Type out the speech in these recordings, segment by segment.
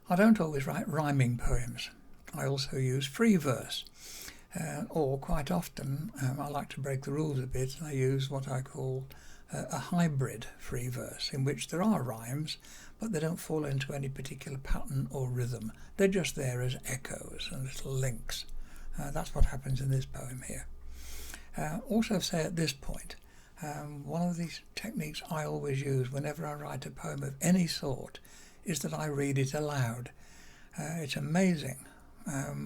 I don't always write rhyming poems. I also use free verse. Or quite often, I like to break the rules a bit, and I use what I call a hybrid free verse, in which there are rhymes, but they don't fall into any particular pattern or rhythm. They're just there as echoes and little links. That's what happens in this poem here. Also say at this point, one of these techniques I always use whenever I write a poem of any sort is that I read it aloud. It's amazing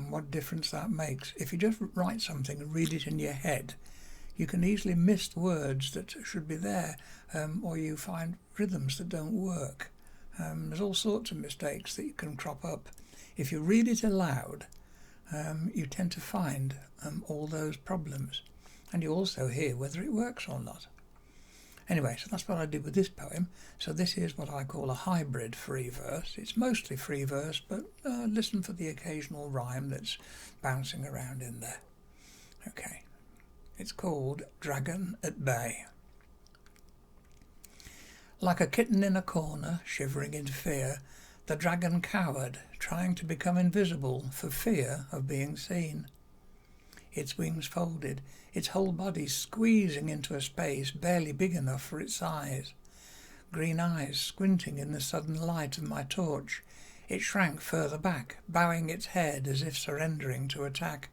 what difference that makes. If you just write something and read it in your head, you can easily miss words that should be there, or you find rhythms that don't work. There's all sorts of mistakes that can crop up. If you read it aloud, you tend to find all those problems, and you also hear whether it works or not. Anyway, so that's what I did with this poem. So this is what I call a hybrid free verse. It's mostly free verse, but listen for the occasional rhyme that's bouncing around in there. Okay, it's called Dragon at Bay. Like a kitten in a corner, shivering in fear, the dragon cowered, trying to become invisible for fear of being seen. Its wings folded, its whole body squeezing into a space barely big enough for its size. Green eyes squinting in the sudden light of my torch, it shrank further back, bowing its head as if surrendering to attack.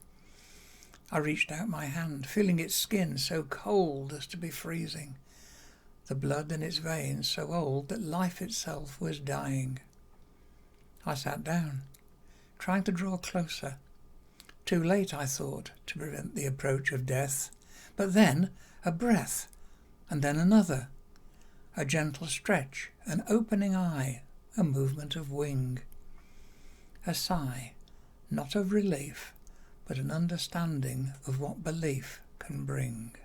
I reached out my hand, feeling its skin so cold as to be freezing, the blood in its veins so old that life itself was dying. I sat down, trying to draw closer. Too late, I thought, to prevent the approach of death. But then a breath, and then another. A gentle stretch, an opening eye, a movement of wing. A sigh, not of relief, but an understanding of what belief can bring.